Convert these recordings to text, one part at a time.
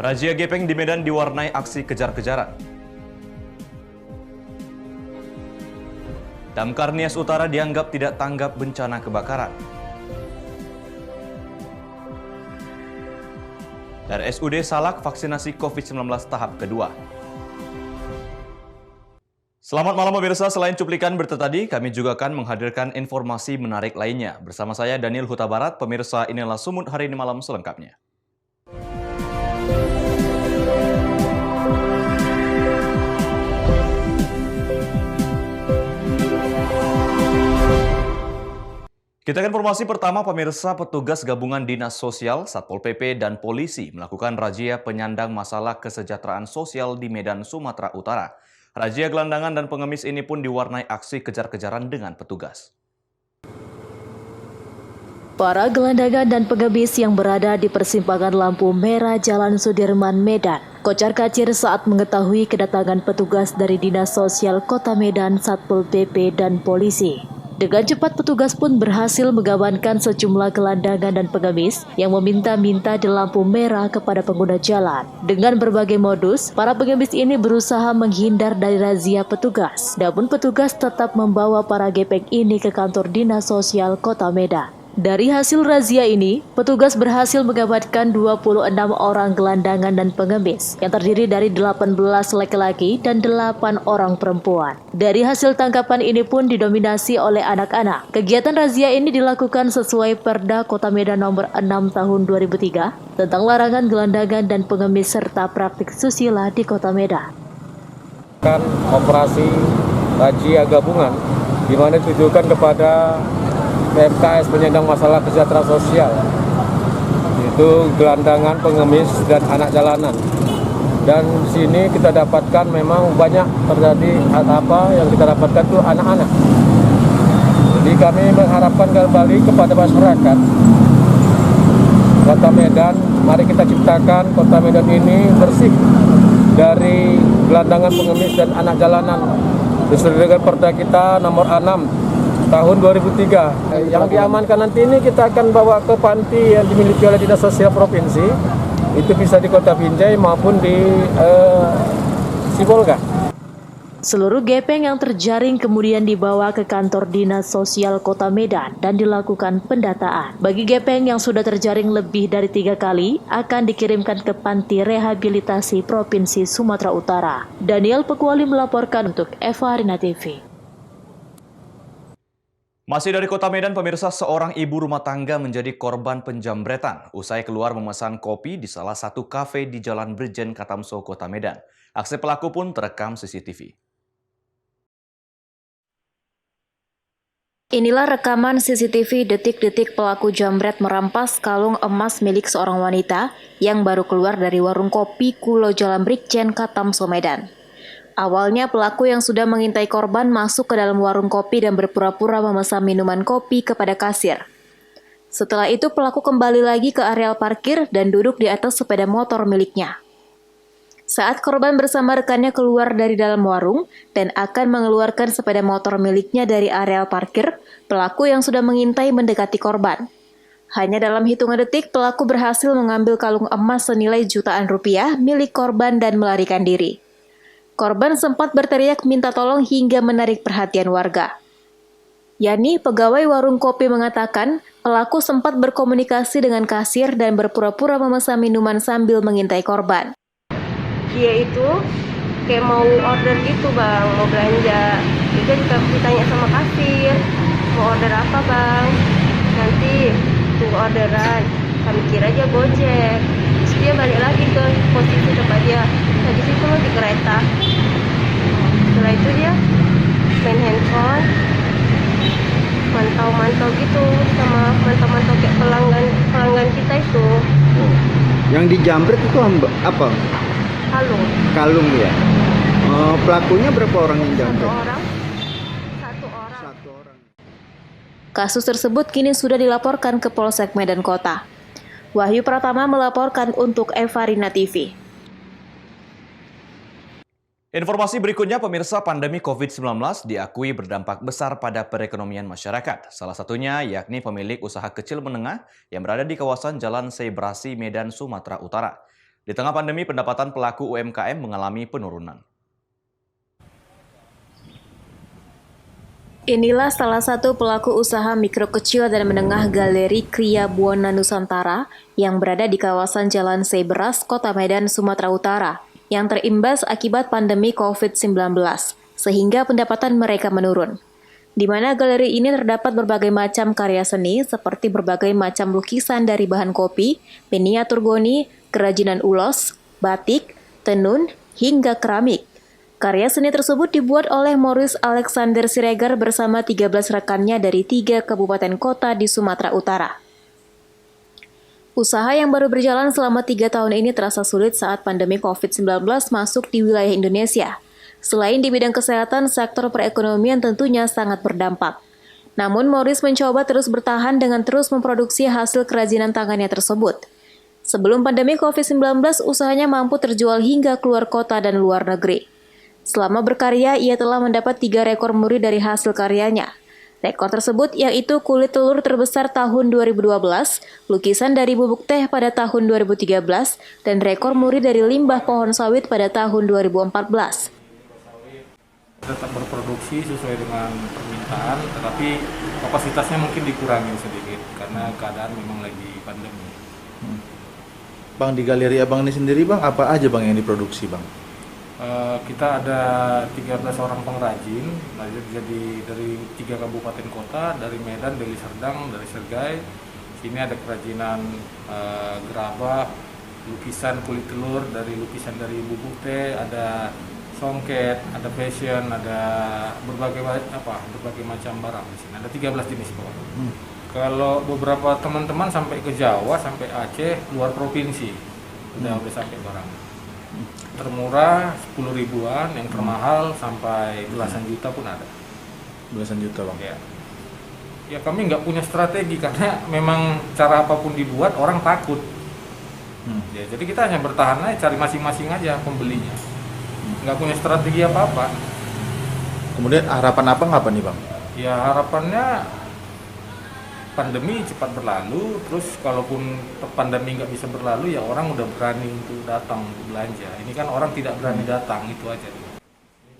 Razia gepeng di Medan diwarnai aksi kejar-kejaran. Damkar Nias Utara dianggap tidak tanggap bencana kebakaran. RSUD Salak vaksinasi COVID-19 tahap kedua. Selamat malam pemirsa, selain cuplikan berita tadi, kami juga akan menghadirkan informasi menarik lainnya. Bersama saya Daniel Huta Barat, pemirsa inilah Sumut hari ini malam selengkapnya. Kita ke informasi pertama, pemirsa. Petugas gabungan Dinas Sosial, Satpol PP, dan Polisi melakukan razia penyandang masalah kesejahteraan sosial di Medan, Sumatera Utara. Razia gelandangan dan pengemis ini pun diwarnai aksi kejar-kejaran dengan petugas. Para gelandangan dan pengemis yang berada di persimpangan lampu merah Jalan Sudirman, Medan, kocar-kacir saat mengetahui kedatangan petugas dari Dinas Sosial Kota Medan, Satpol PP, dan Polisi. Dengan cepat petugas pun berhasil mengamankan sejumlah gelandangan dan pengemis yang meminta-minta di lampu merah kepada pengguna jalan. Dengan berbagai modus, para pengemis ini berusaha menghindar dari razia petugas. Namun petugas tetap membawa para gepeng ini ke kantor Dinas Sosial Kota Medan. Dari hasil razia ini, petugas berhasil mengamankan 26 orang gelandangan dan pengemis yang terdiri dari 18 laki-laki dan 8 orang perempuan. Dari hasil tangkapan ini pun didominasi oleh anak-anak. Kegiatan razia ini dilakukan sesuai Perda Kota Medan Nomor 6 Tahun 2003 tentang larangan gelandangan dan pengemis serta praktik susila di Kota Medan. Operasi razia gabungan di mana ditujukan kepada PMKS penyandang masalah kesejahteraan sosial, itu gelandangan, pengemis, dan anak jalanan. Dan di sini kita dapatkan memang banyak terjadi yang kita dapatkan itu anak-anak. Jadi kami mengharapkan kembali kepada masyarakat Kota Medan, mari kita ciptakan Kota Medan ini bersih dari gelandangan, pengemis, dan anak jalanan. Sesuai dengan Perda kita nomor 6 Tahun 2003. Yang diamankan nanti ini kita akan bawa ke panti yang dimiliki oleh Dinas Sosial Provinsi. Itu bisa di Kota Binjai maupun di Sibolga. Seluruh gepeng yang terjaring kemudian dibawa ke kantor Dinas Sosial Kota Medan dan dilakukan pendataan. Bagi gepeng yang sudah terjaring lebih dari 3 kali, akan dikirimkan ke Panti Rehabilitasi Provinsi Sumatera Utara. Daniel Pekuali melaporkan untuk Eva Arina TV. Masih dari Kota Medan, pemirsa, seorang ibu rumah tangga menjadi korban penjambretan usai keluar memesan kopi di salah satu kafe di Jalan Brigjen Katamso, Kota Medan. Aksi pelaku pun terekam CCTV. Inilah rekaman CCTV detik-detik pelaku jambret merampas kalung emas milik seorang wanita yang baru keluar dari warung kopi Kulo Jalan Brigjen Katamso, Medan. Awalnya pelaku yang sudah mengintai korban masuk ke dalam warung kopi dan berpura-pura memesan minuman kopi kepada kasir. Setelah itu pelaku kembali lagi ke areal parkir dan duduk di atas sepeda motor miliknya. Saat korban bersama rekannya keluar dari dalam warung dan akan mengeluarkan sepeda motor miliknya dari areal parkir, pelaku yang sudah mengintai mendekati korban. Hanya dalam hitungan detik pelaku berhasil mengambil kalung emas senilai jutaan rupiah milik korban dan melarikan diri. Korban sempat berteriak minta tolong hingga menarik perhatian warga. Yani, pegawai warung kopi, mengatakan pelaku sempat berkomunikasi dengan kasir dan berpura-pura memesan minuman sambil mengintai korban. Dia itu kayak mau order gitu bang, mau belanja. Jadi ditanya sama kasir, mau order apa bang? Nanti tunggu orderan, kami kira aja Gojek. Terus dia balik lagi ke posisi tempat dia. Nah di situ di kereta. Setelah itu dia main handphone, mantau-mantau gitu sama mantau-mantau kayak pelanggan kita itu. Yang dijambret itu apa? Kalung ya. Pelakunya berapa orang yang jambret? Satu orang. Kasus tersebut kini sudah dilaporkan ke Polsek Medan Kota. Wahyu Pratama melaporkan untuk Eva Arina TV. Informasi berikutnya, pemirsa, pandemi COVID-19 diakui berdampak besar pada perekonomian masyarakat. Salah satunya yakni pemilik usaha kecil menengah yang berada di kawasan Jalan Seibrasi, Medan, Sumatera Utara. Di tengah pandemi, pendapatan pelaku UMKM mengalami penurunan. Inilah salah satu pelaku usaha mikro kecil dan menengah Galeri Kria Buana Nusantara yang berada di kawasan Jalan Seberas, Kota Medan, Sumatera Utara, yang terimbas akibat pandemi COVID-19, sehingga pendapatan mereka menurun. Di mana galeri ini terdapat berbagai macam karya seni seperti berbagai macam lukisan dari bahan kopi, miniatur goni, kerajinan ulos, batik, tenun, hingga keramik. Karya seni tersebut dibuat oleh Maurice Alexander Siregar bersama 13 rekannya dari 3 kabupaten kota di Sumatera Utara. Usaha yang baru berjalan selama 3 tahun ini terasa sulit saat pandemi COVID-19 masuk di wilayah Indonesia. Selain di bidang kesehatan, sektor perekonomian tentunya sangat berdampak. Namun Maurice mencoba terus bertahan dengan terus memproduksi hasil kerajinan tangannya tersebut. Sebelum pandemi COVID-19, usahanya mampu terjual hingga keluar kota dan luar negeri. Selama berkarya, ia telah mendapat 3 rekor muri dari hasil karyanya. Rekor tersebut yaitu kulit telur terbesar tahun 2012, lukisan dari bubuk teh pada tahun 2013, dan rekor muri dari limbah pohon sawit pada tahun 2014. Tetap berproduksi sesuai dengan permintaan, tetapi kapasitasnya mungkin dikurangi sedikit karena keadaan memang lagi pandemi. Bang, di galeri abang ini sendiri bang, apa aja bang yang diproduksi bang? Kita ada 13 orang pengrajin, jadi dari 3 kabupaten kota, dari Medan, dari Serdang, dari Sergai. Sini ada kerajinan gerabah, lukisan kulit telur, dari lukisan dari bubuk teh, ada songket, ada fashion, ada berbagai macam barang di sini. Ada 13 jenis pokoknya. Kalau beberapa teman-teman sampai ke Jawa, sampai Aceh, luar provinsi, udah sampai barang. Termurah 10 ribuan, yang termahal sampai belasan juta pun ada. Belasan juta bang? Ya kami nggak punya strategi karena memang cara apapun dibuat orang takut. Ya, jadi kita hanya bertahan aja, cari masing-masing aja pembelinya. Nggak punya strategi apa-apa. Kemudian harapan apa nih bang? Ya harapannya pandemi cepat berlalu, terus kalaupun pandemi nggak bisa berlalu ya orang udah berani untuk datang untuk belanja. Ini kan orang tidak berani datang, itu aja.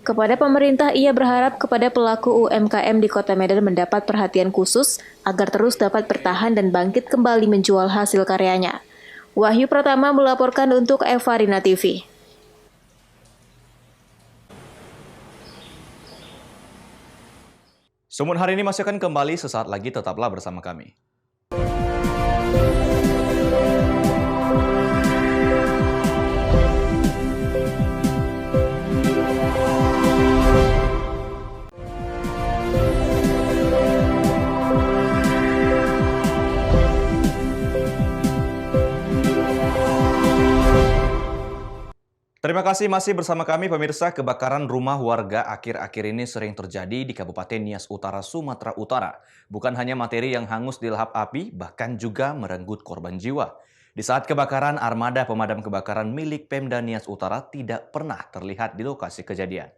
Kepada pemerintah, ia berharap kepada pelaku UMKM di Kota Medan mendapat perhatian khusus agar terus dapat bertahan dan bangkit kembali menjual hasil karyanya. Wahyu Pratama melaporkan untuk Evarina TV. Sumun hari ini masih akan kembali sesaat lagi, tetaplah bersama kami. Terima kasih masih bersama kami pemirsa. Kebakaran rumah warga akhir-akhir ini sering terjadi di Kabupaten Nias Utara, Sumatera Utara. Bukan hanya materi yang hangus dilahap api, bahkan juga merenggut korban jiwa. Di saat kebakaran, armada pemadam kebakaran milik Pemda Nias Utara tidak pernah terlihat di lokasi kejadian.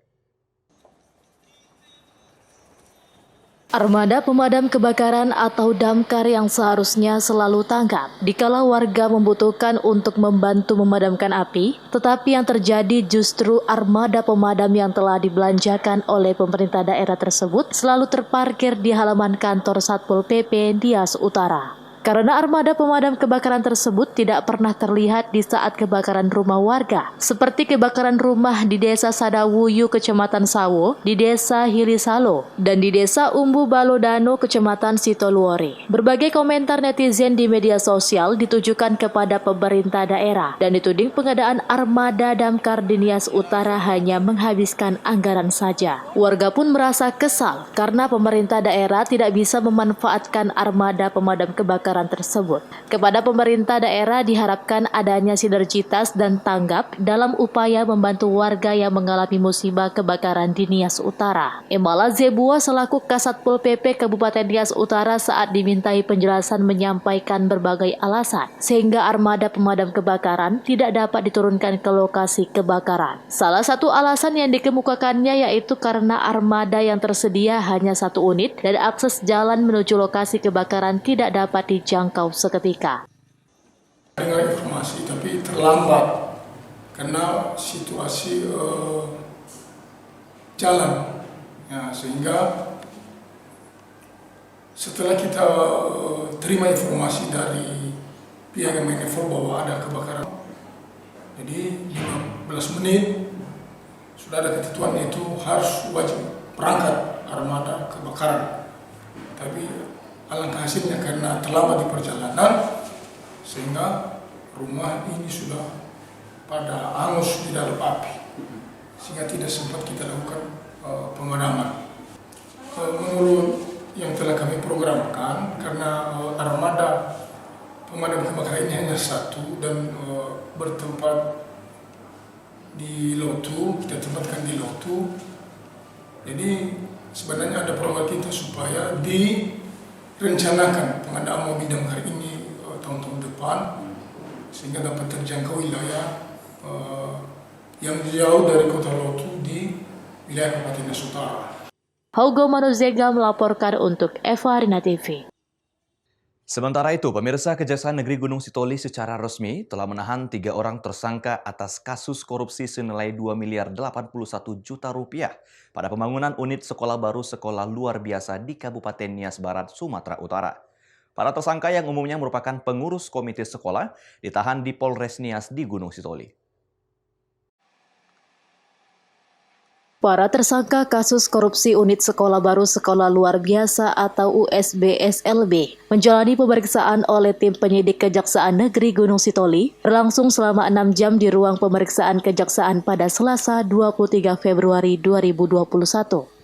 Armada pemadam kebakaran atau damkar yang seharusnya selalu tanggap dikala warga membutuhkan untuk membantu memadamkan api, tetapi yang terjadi justru armada pemadam yang telah dibelanjakan oleh pemerintah daerah tersebut selalu terparkir di halaman kantor Satpol PP Nias Utara. Karena armada pemadam kebakaran tersebut tidak pernah terlihat di saat kebakaran rumah warga, seperti kebakaran rumah di Desa Sadawuyu, Kecamatan Sawo, di Desa Hilisalo, dan di Desa Umbu Balodano, Kecamatan Sitoluore. Berbagai komentar netizen di media sosial ditujukan kepada pemerintah daerah dan dituding pengadaan armada damkar di Nias Utara hanya menghabiskan anggaran saja. Warga pun merasa kesal karena pemerintah daerah tidak bisa memanfaatkan armada pemadam kebakaran tersebut. Kepada pemerintah daerah diharapkan adanya sinergitas dan tanggap dalam upaya membantu warga yang mengalami musibah kebakaran di Nias Utara. Emala Zebua selaku Kasatpol PP Kabupaten Nias Utara saat dimintai penjelasan menyampaikan berbagai alasan sehingga armada pemadam kebakaran tidak dapat diturunkan ke lokasi kebakaran. Salah satu alasan yang dikemukakannya yaitu karena armada yang tersedia hanya 1 unit dan akses jalan menuju lokasi kebakaran tidak dapat dijangkau seketika. dengar informasi tapi terlambat karena situasi jalan ya, sehingga setelah kita terima informasi dari pihak yang menginfo bahwa ada kebakaran, jadi 15 menit sudah ada ketentuan itu harus wajib berangkat armada kebakaran, tapi alangkah hasilnya karena terlambat di perjalanan sehingga rumah ini sudah pada angus di dalam api sehingga tidak sempat kita lakukan pemadaman. Menurut yang telah kami programkan, karena armada pemadam kebakaran ini hanya satu dan bertempat di Lotu, kita tempatkan di Lotu. Jadi sebenarnya ada program kita supaya direncanakan pengadaan mobil damkar ini tahun-tahun depan sehingga dapat terjangkau wilayah yang jauh dari kota Lotu di wilayah Kabupaten Nias Utara. Haugo Manuzega melaporkan untuk Eva Rina TV. Sementara itu, pemirsa, Kejaksaan Negeri Gunung Sitoli secara resmi telah menahan 3 orang tersangka atas kasus korupsi senilai 2 miliar 81 juta rupiah pada pembangunan unit sekolah baru sekolah luar biasa di Kabupaten Nias Barat, Sumatera Utara. Para tersangka yang umumnya merupakan pengurus komite sekolah ditahan di Polres Nias di Gunung Sitoli. Para tersangka kasus korupsi unit sekolah baru sekolah luar biasa atau USBSLB menjalani pemeriksaan oleh tim penyidik Kejaksaan Negeri Gunung Sitoli berlangsung selama 6 jam di ruang pemeriksaan Kejaksaan pada Selasa 23 Februari 2021.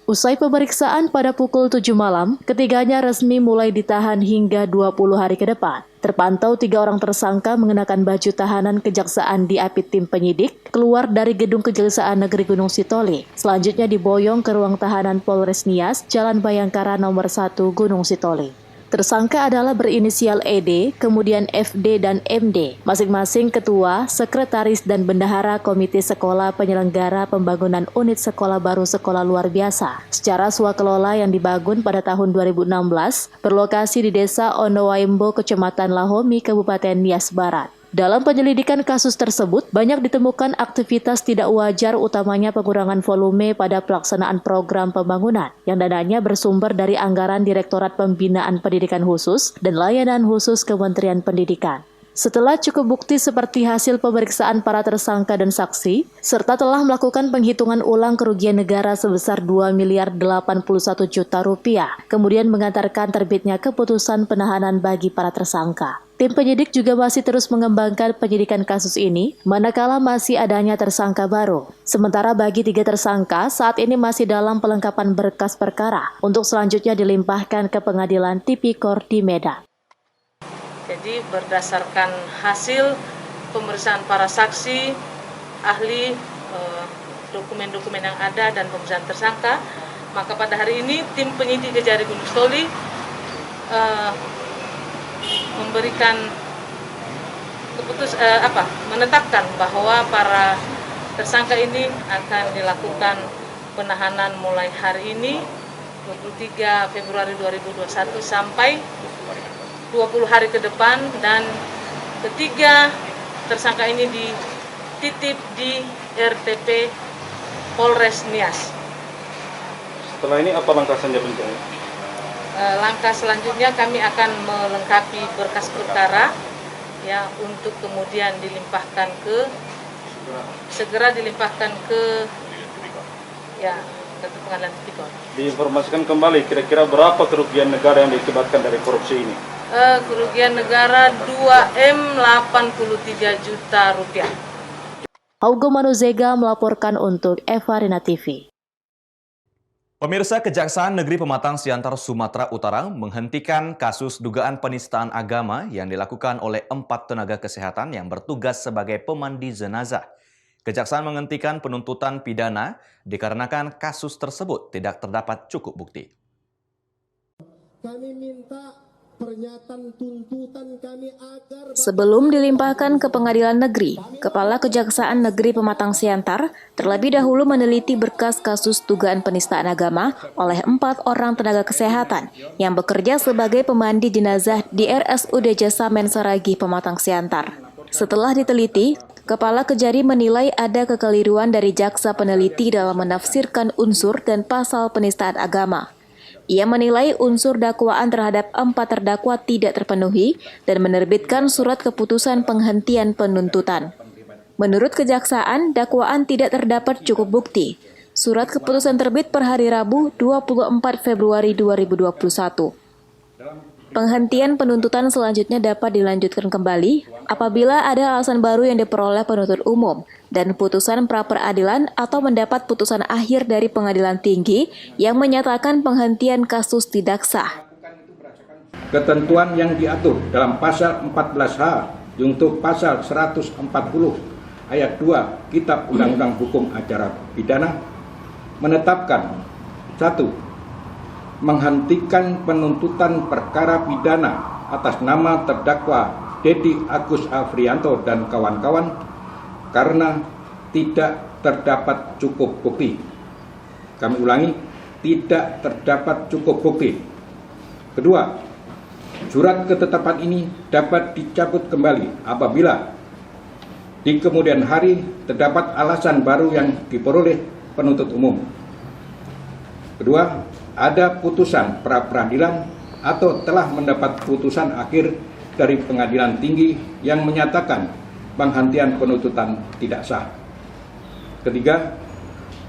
Usai pemeriksaan pada pukul 7 malam, ketiganya resmi mulai ditahan hingga 20 hari ke depan. Terpantau 3 orang tersangka mengenakan baju tahanan kejaksaan diapit tim penyidik keluar dari gedung Kejaksaan Negeri Gunung Sitoli. Selanjutnya diboyong ke ruang tahanan Polres Nias, Jalan Bayangkara nomor 1 Gunung Sitoli. Tersangka adalah berinisial ED, kemudian FD dan MD, masing-masing ketua, sekretaris dan bendahara Komite Sekolah Penyelenggara Pembangunan Unit Sekolah Baru Sekolah Luar Biasa secara swakelola yang dibangun pada tahun 2016 berlokasi di Desa Onowaimbo, Kecamatan Lahomi, Kabupaten Nias Barat. Dalam penyelidikan kasus tersebut, banyak ditemukan aktivitas tidak wajar, utamanya pengurangan volume pada pelaksanaan program pembangunan yang dananya bersumber dari anggaran Direktorat Pembinaan Pendidikan Khusus dan Layanan Khusus Kementerian Pendidikan. Setelah cukup bukti seperti hasil pemeriksaan para tersangka dan saksi, serta telah melakukan penghitungan ulang kerugian negara sebesar 2 miliar 81 juta rupiah, kemudian mengantarkan terbitnya keputusan penahanan bagi para tersangka. Tim penyidik juga masih terus mengembangkan penyidikan kasus ini, manakala masih adanya tersangka baru. Sementara bagi 3 tersangka, saat ini masih dalam pelengkapan berkas perkara, untuk selanjutnya dilimpahkan ke Pengadilan Tipikor di Medan. Jadi berdasarkan hasil pemeriksaan para saksi, ahli, dokumen-dokumen yang ada dan pemeriksaan tersangka, maka pada hari ini tim penyidik Kejari Gunung Sitoli memberikan menetapkan bahwa para tersangka ini akan dilakukan penahanan mulai hari ini 23 Februari 2021 sampai 20 hari ke depan, dan ketiga tersangka ini dititip di RTP Polres Nias. Setelah ini apa langkah selanjutnya? Langkah selanjutnya kami akan melengkapi berkas perkara ya, untuk kemudian segera dilimpahkan ke Pengadilan Tipikor. Diinformasikan kembali kira-kira berapa kerugian negara yang diakibatkan dari korupsi ini? Kerugian negara 2M83 juta rupiah. Haugo Manuzega melaporkan untuk Eva Rina TV. Pemirsa, Kejaksaan Negeri Pematang Siantar, Sumatera Utara menghentikan kasus dugaan penistaan agama yang dilakukan oleh 4 tenaga kesehatan yang bertugas sebagai pemandi jenazah. Kejaksaan menghentikan penuntutan pidana dikarenakan kasus tersebut tidak terdapat cukup bukti. Kami minta pernyataan tuntutan kami agar Sebelum dilimpahkan ke Pengadilan Negeri, Kepala Kejaksaan Negeri Pematang Siantar terlebih dahulu meneliti berkas kasus dugaan penistaan agama oleh 4 orang tenaga kesehatan yang bekerja sebagai pemandi jenazah di RSUD Jasa Men Saragih, Pematang Siantar. Setelah diteliti, Kepala Kejari menilai ada kekeliruan dari jaksa peneliti dalam menafsirkan unsur dan pasal penistaan agama. Ia menilai unsur dakwaan terhadap 4 terdakwa tidak terpenuhi dan menerbitkan surat keputusan penghentian penuntutan. Menurut Kejaksaan, dakwaan tidak terdapat cukup bukti. Surat keputusan terbit per hari Rabu 24 Februari 2021. Penghentian penuntutan selanjutnya dapat dilanjutkan kembali apabila ada alasan baru yang diperoleh penuntut umum dan putusan pra-peradilan atau mendapat putusan akhir dari pengadilan tinggi yang menyatakan penghentian kasus tidak sah. Ketentuan yang diatur dalam pasal 14H junto pasal 140 ayat 2 Kitab Undang-Undang Hukum Acara Pidana menetapkan 1. Menghentikan penuntutan perkara pidana atas nama terdakwa Dedi Agus Afrianto dan kawan-kawan karena tidak terdapat cukup bukti. Kami ulangi, tidak terdapat cukup bukti. Kedua, surat ketetapan ini dapat dicabut kembali apabila di kemudian hari terdapat alasan baru yang diperoleh penuntut umum. Kedua, ada putusan pra-peradilan atau telah mendapat putusan akhir dari pengadilan tinggi yang menyatakan penghentian penuntutan tidak sah. Ketiga,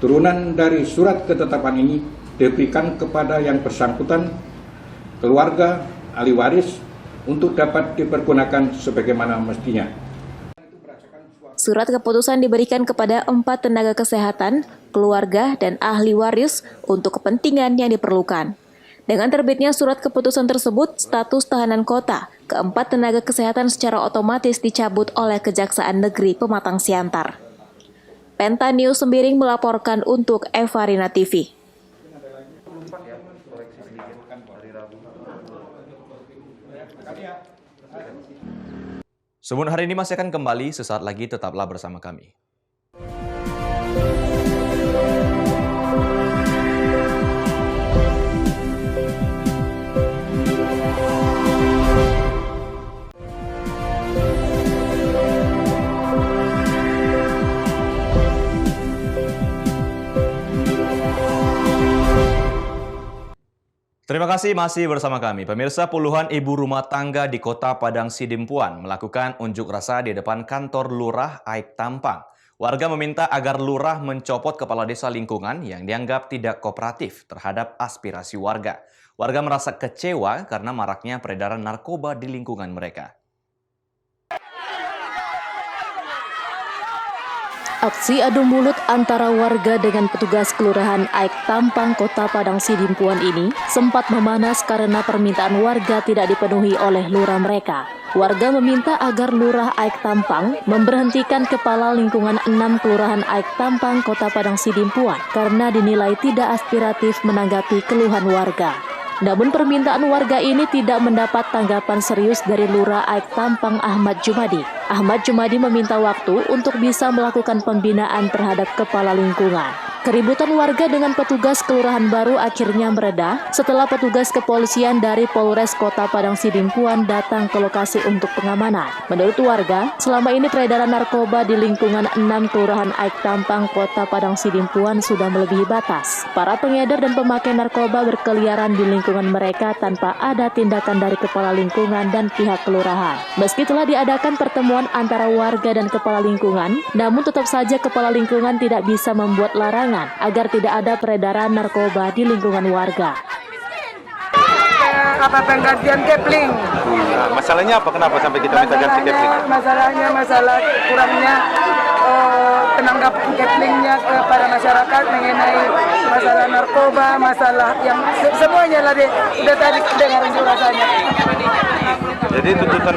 turunan dari surat ketetapan ini diberikan kepada yang bersangkutan, keluarga, ahli waris untuk dapat dipergunakan sebagaimana mestinya. Surat keputusan diberikan kepada 4 tenaga kesehatan, keluarga, dan ahli waris untuk kepentingan yang diperlukan. Dengan terbitnya surat keputusan tersebut, status tahanan kota keempat tenaga kesehatan secara otomatis dicabut oleh Kejaksaan Negeri Pematang Siantar. Penta News Sembiring melaporkan untuk Evarina TV. Sebelum hari ini masih akan kembali, sesaat lagi tetaplah bersama kami. Terima kasih masih bersama kami. Pemirsa, puluhan ibu rumah tangga di Kota Padang Sidimpuan melakukan unjuk rasa di depan kantor Lurah Aik Tampang. Warga meminta agar Lurah mencopot kepala desa lingkungan yang dianggap tidak kooperatif terhadap aspirasi warga. Warga merasa kecewa karena maraknya peredaran narkoba di lingkungan mereka. Aksi adu mulut antara warga dengan petugas Kelurahan Aik Tampang Kota Padang Sidimpuan ini sempat memanas karena permintaan warga tidak dipenuhi oleh lurah mereka. Warga meminta agar Lurah Aik Tampang memberhentikan Kepala Lingkungan 6 Kelurahan Aik Tampang Kota Padang Sidimpuan karena dinilai tidak aspiratif menanggapi keluhan warga. Namun permintaan warga ini tidak mendapat tanggapan serius dari Lurah Aik Tampang Ahmad Jumadi. Ahmad Jumadi meminta waktu untuk bisa melakukan pembinaan terhadap kepala lingkungan. Keributan warga dengan petugas kelurahan baru akhirnya mereda setelah petugas kepolisian dari Polres Kota Padang Sidimpuan datang ke lokasi untuk pengamanan. Menurut warga, selama ini peredaran narkoba di lingkungan 6 Kelurahan Aik Tampang Kota Padang Sidimpuan sudah melebihi batas. Para pengedar dan pemakai narkoba berkeliaran di lingkungan mereka tanpa ada tindakan dari kepala lingkungan dan pihak kelurahan. Meski telah diadakan pertemuan antara warga dan kepala lingkungan, namun tetap saja kepala lingkungan tidak bisa membuat larangan agar tidak ada peredaran narkoba di lingkungan warga. Apa penggantian kepling? Nah, masalahnya apa? Kenapa sampai kita minta ganti kepling? Masalahnya kurangnya penanggap keplingnya kepada masyarakat mengenai masalah narkoba, masalah yang semuanya lah udah tadi dengar unjuk rasanya. Jadi tuntutan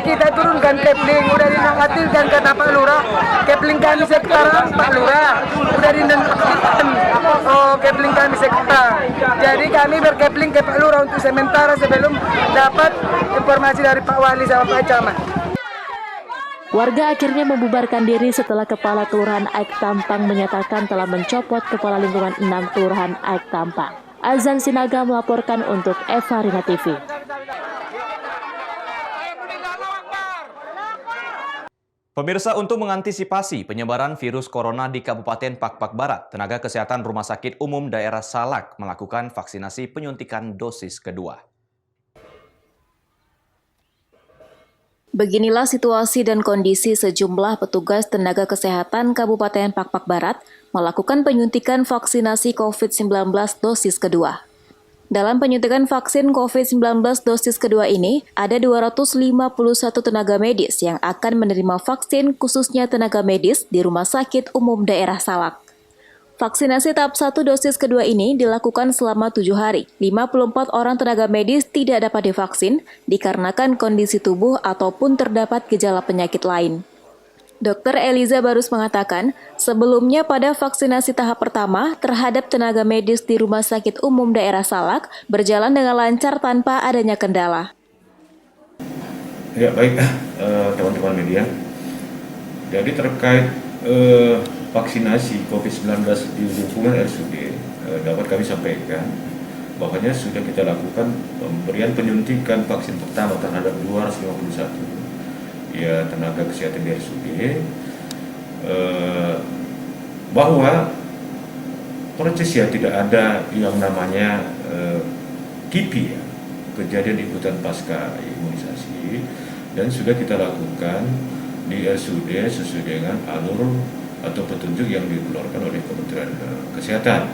kita turunkan kepling, udah dinonaktifkan kata Pak Lurah. Kepling kami sekarang Pak Lurah udah dinonaktifkan. Kepling kami sekarang. Jadi kami berkepling ke Pak Lurah untuk sementara sebelum dapat informasi dari Pak Wali sama Pak Camat. Warga akhirnya membubarkan diri setelah Kepala Kelurahan Aik Tampang menyatakan telah mencopot Kepala Lingkungan 6 Kelurahan Aik Tampang. Azan Sinaga melaporkan untuk Evarina TV. Pemirsa, untuk mengantisipasi penyebaran virus corona di Kabupaten Pakpak Barat, Tenaga Kesehatan Rumah Sakit Umum Daerah Salak melakukan vaksinasi penyuntikan dosis kedua. Beginilah situasi dan kondisi sejumlah petugas tenaga kesehatan Kabupaten Pakpak Barat melakukan penyuntikan vaksinasi COVID-19 dosis kedua. Dalam penyuntikan vaksin COVID-19 dosis kedua ini, ada 251 tenaga medis yang akan menerima vaksin khususnya tenaga medis di Rumah Sakit Umum Daerah Salak. Vaksinasi tahap 1 dosis kedua ini dilakukan selama 7 hari. 54 orang tenaga medis tidak dapat divaksin dikarenakan kondisi tubuh ataupun terdapat gejala penyakit lain. Dr. Eliza Barus mengatakan, sebelumnya pada vaksinasi tahap pertama terhadap tenaga medis di Rumah Sakit Umum Daerah Salak berjalan dengan lancar tanpa adanya kendala. Ya baik, teman-teman media. Jadi terkait vaksinasi COVID-19 di lingkungan RSUD dapat kami sampaikan bahwanya sudah kita lakukan pemberian penyuntikan vaksin pertama terhadap 251 ya tenaga kesehatan di RSUD, bahwa prosesnya tidak ada yang namanya KIPI, ya, kejadian ikutan pasca imunisasi, dan sudah kita lakukan di RSUD sesuai dengan alur atau petunjuk yang dikeluarkan oleh Kementerian Kesehatan.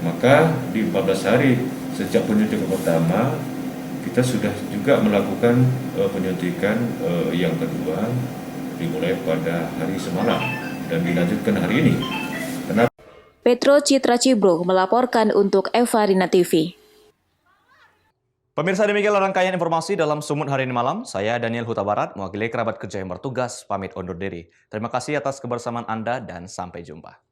Maka di 14 hari sejak penyuntikan pertama kita sudah juga melakukan penyuntikan yang kedua dimulai pada hari semalam dan dilanjutkan hari ini. Kenapa? Petro Citra Cibro melaporkan untuk Eva Rina TV. Pemirsa, demikian rangkaian informasi dalam Sumut hari ini malam. Saya Daniel Huta Barat, mewakili kerabat kerja yang bertugas, pamit undur diri. Terima kasih atas kebersamaan Anda dan sampai jumpa.